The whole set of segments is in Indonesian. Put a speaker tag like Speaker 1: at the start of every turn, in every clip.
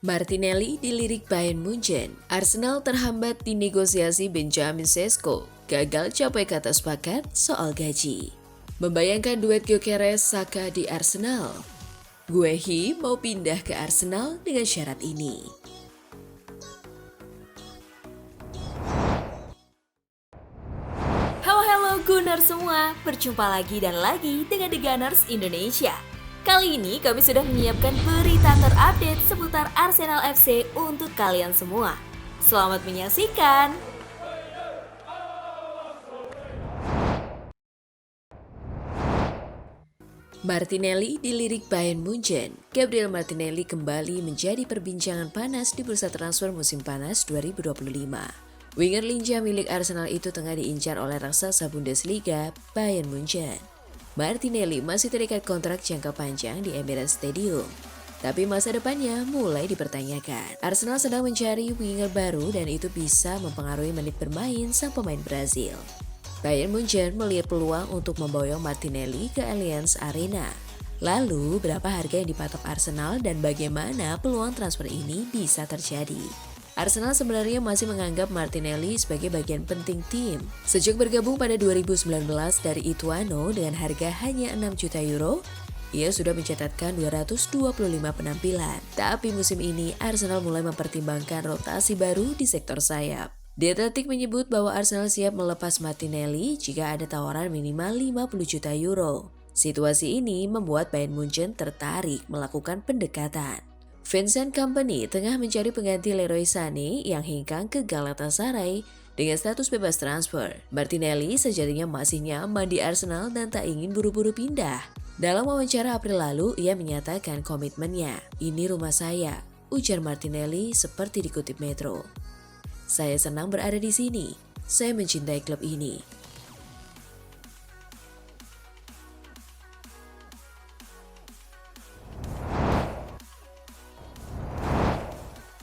Speaker 1: Martinelli dilirik Bayern Munchen, Arsenal terhambat di negosiasi Benjamin Sesko, gagal capai kata sepakat soal gaji. Membayangkan duet Gyökeres Saka di Arsenal. Guehi mau pindah ke Arsenal dengan syarat ini.
Speaker 2: Halo Gunners semua, berjumpa lagi dan lagi dengan The Gunners Indonesia. Kali ini kami sudah menyiapkan berita terupdate seputar Arsenal FC untuk kalian semua. Selamat menyaksikan!
Speaker 1: Martinelli dilirik Bayern Munchen. Gabriel Martinelli kembali menjadi perbincangan panas di bursa transfer musim panas 2025. Winger lincah milik Arsenal itu tengah diincar oleh raksasa Bundesliga, Bayern Munchen. Martinelli masih terikat kontrak jangka panjang di Emirates Stadium, tapi masa depannya mulai dipertanyakan. Arsenal sedang mencari winger baru dan itu bisa mempengaruhi menit bermain sang pemain Brazil. Bayern Munchen melihat peluang untuk memboyong Martinelli ke Allianz Arena. Lalu, berapa harga yang dipatok Arsenal dan bagaimana peluang transfer ini bisa terjadi? Arsenal sebenarnya masih menganggap Martinelli sebagai bagian penting tim. Sejak bergabung pada 2019 dari Ituano dengan harga hanya 6 juta euro, ia sudah mencatatkan 225 penampilan. Tapi musim ini Arsenal mulai mempertimbangkan rotasi baru di sektor sayap. The Athletic menyebut bahwa Arsenal siap melepas Martinelli jika ada tawaran minimal 50 juta euro. Situasi ini membuat Bayern Munchen tertarik melakukan pendekatan. Vincent Kompany tengah mencari pengganti Leroy Sané yang hengkang ke Galatasaray dengan status bebas transfer. Martinelli sejatinya masih nyaman di Arsenal dan tak ingin buru-buru pindah. Dalam wawancara April lalu, ia menyatakan komitmennya. "Ini rumah saya," ujar Martinelli seperti dikutip Metro. "Saya senang berada di sini. Saya mencintai klub ini."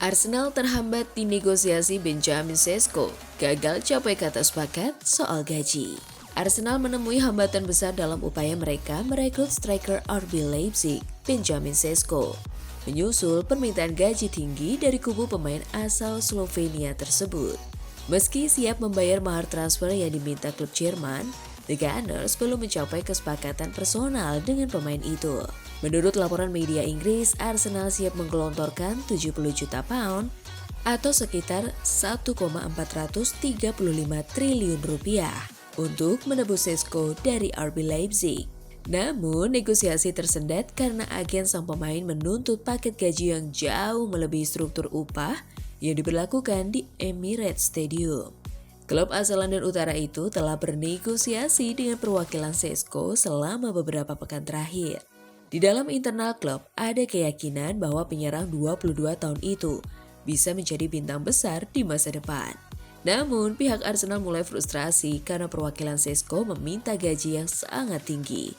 Speaker 1: Arsenal terhambat di negosiasi Benjamin Sesko, gagal capai kata sepakat soal gaji. Arsenal menemui hambatan besar dalam upaya mereka merekrut striker RB Leipzig, Benjamin Sesko, menyusul permintaan gaji tinggi dari kubu pemain asal Slovenia tersebut. Meski siap membayar mahar transfer yang diminta klub Jerman, The Gunners belum mencapai kesepakatan personal dengan pemain itu. Menurut laporan media Inggris, Arsenal siap menggelontorkan 70 juta pound atau sekitar 1,435 triliun rupiah untuk menebus Sesko dari RB Leipzig. Namun, negosiasi tersendat karena agen sang pemain menuntut paket gaji yang jauh melebihi struktur upah yang diberlakukan di Emirates Stadium. Klub asal London Utara itu telah bernegosiasi dengan perwakilan Sesko selama beberapa pekan terakhir. Di dalam internal klub, ada keyakinan bahwa penyerang 22 tahun itu bisa menjadi bintang besar di masa depan. Namun, pihak Arsenal mulai frustrasi karena perwakilan Sesko meminta gaji yang sangat tinggi,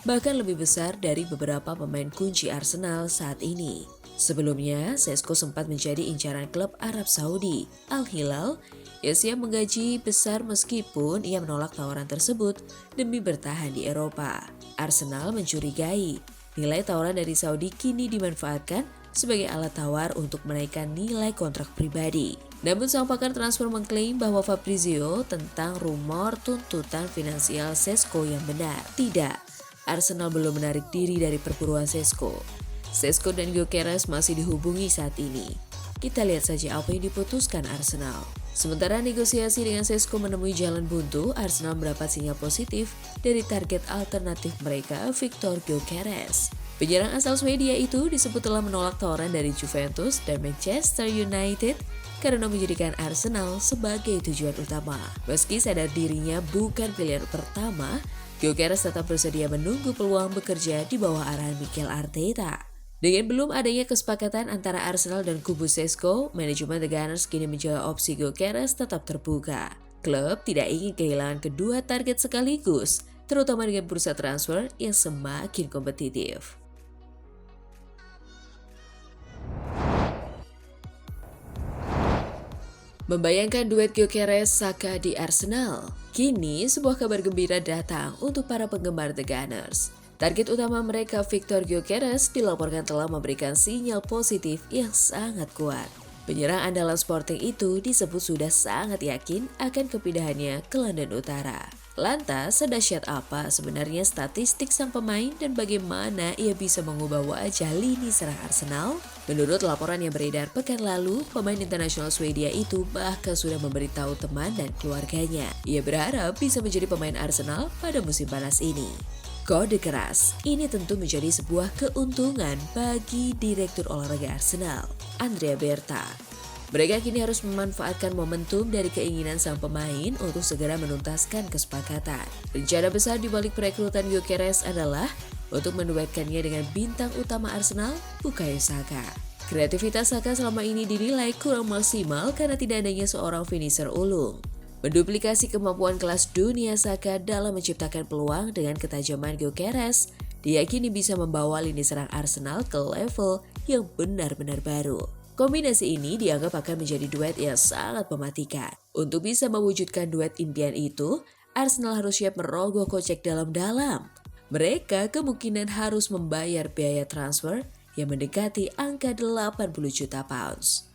Speaker 1: bahkan lebih besar dari beberapa pemain kunci Arsenal saat ini. Sebelumnya, Sesko sempat menjadi incaran klub Arab Saudi, Al Hilal, yang siap menggaji besar meskipun ia menolak tawaran tersebut demi bertahan di Eropa. Arsenal mencurigai nilai tawaran dari Saudi kini dimanfaatkan sebagai alat tawar untuk menaikkan nilai kontrak pribadi. Namun sang pakar transfer mengklaim bahwa Fabrizio tentang rumor tuntutan finansial Sesko yang benar. Tidak, Arsenal belum menarik diri dari perburuan Sesko. Sesko dan Gyökeres masih dihubungi saat ini. Kita lihat saja apa yang diputuskan Arsenal. Sementara negosiasi dengan Sesko menemui jalan buntu, Arsenal mendapat sinyal positif dari target alternatif mereka, Viktor Gyökeres. Penyerang asal Swedia itu disebut telah menolak tawaran dari Juventus dan Manchester United karena menjadikan Arsenal sebagai tujuan utama. Meski sadar dirinya bukan pilihan pertama, Gyökeres tetap bersedia menunggu peluang bekerja di bawah arahan Mikel Arteta. Dengan belum adanya kesepakatan antara Arsenal dan kubu Sesko, manajemen The Gunners kini menjual opsi Gyökeres tetap terbuka. Klub tidak ingin kehilangan kedua target sekaligus, terutama dengan bursa transfer yang semakin kompetitif. Membayangkan duet Gyökeres Saka di Arsenal. Kini sebuah kabar gembira datang untuk para penggemar The Gunners. Target utama mereka, Victor Gyökeres, dilaporkan telah memberikan sinyal positif yang sangat kuat. Penyerang andalan Sporting itu disebut sudah sangat yakin akan kepindahannya ke London Utara. Lantas, sedahsyat apa sebenarnya statistik sang pemain dan bagaimana ia bisa mengubah wajah lini serang Arsenal? Menurut laporan yang beredar pekan lalu, pemain internasional Swedia itu bahkan sudah memberitahu teman dan keluarganya. Ia berharap bisa menjadi pemain Arsenal pada musim panas ini. Kode keras, ini tentu menjadi sebuah keuntungan bagi Direktur Olahraga Arsenal, Andrea Berta. Mereka kini harus memanfaatkan momentum dari keinginan sang pemain untuk segera menuntaskan kesepakatan. Rencana besar di balik perekrutan Gyökeres adalah untuk menduetkannya dengan bintang utama Arsenal, Bukayo Saka. Kreativitas Saka selama ini dinilai kurang maksimal karena tidak adanya seorang finisher ulung. Menduplikasi kemampuan kelas dunia Saka dalam menciptakan peluang dengan ketajaman Gyökeres, diyakini bisa membawa lini serang Arsenal ke level yang benar-benar baru. Kombinasi ini dianggap akan menjadi duet yang sangat mematikan. Untuk bisa mewujudkan duet impian itu, Arsenal harus siap merogoh kocek dalam-dalam. Mereka kemungkinan harus membayar biaya transfer yang mendekati angka 80 juta pounds.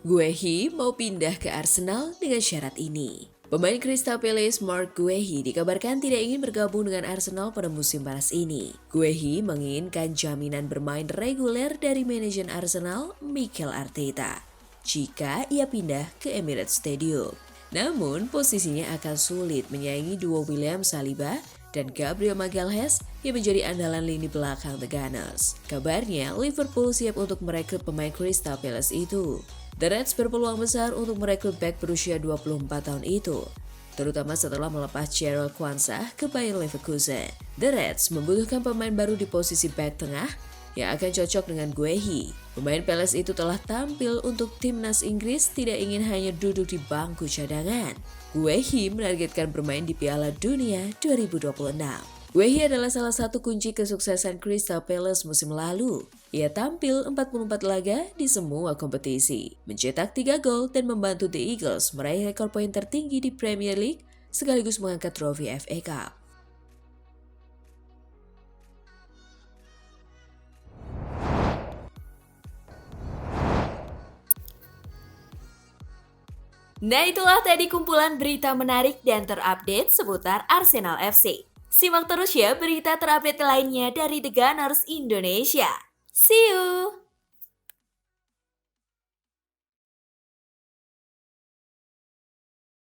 Speaker 1: Guehi mau pindah ke Arsenal dengan syarat ini. Pemain Crystal Palace Mark Guehi dikabarkan tidak ingin bergabung dengan Arsenal pada musim panas ini. Guehi menginginkan jaminan bermain reguler dari manajer Arsenal, Mikel Arteta, jika ia pindah ke Emirates Stadium. Namun, posisinya akan sulit menyaingi duo William Saliba dan Gabriel Magalhaes yang menjadi andalan lini belakang The Gunners. Kabarnya, Liverpool siap untuk merekrut pemain Crystal Palace itu. The Reds berpeluang besar untuk merekrut bek berusia 24 tahun itu, terutama setelah melepas Gerald Kwanzaa ke Bayer Leverkusen. The Reds membutuhkan pemain baru di posisi bek tengah yang akan cocok dengan Guehi. Pemain Palace itu telah tampil untuk timnas Inggris, tidak ingin hanya duduk di bangku cadangan. Guehi menargetkan bermain di Piala Dunia 2026. Guehi adalah salah satu kunci kesuksesan Crystal Palace musim lalu. Ia tampil 44 laga di semua kompetisi, mencetak 3 gol dan membantu The Eagles meraih rekor poin tertinggi di Premier League sekaligus mengangkat trofi FA Cup.
Speaker 2: Nah, itulah tadi kumpulan berita menarik dan terupdate seputar Arsenal FC. Simak terus ya berita terupdate lainnya dari The Gunners Indonesia. See you!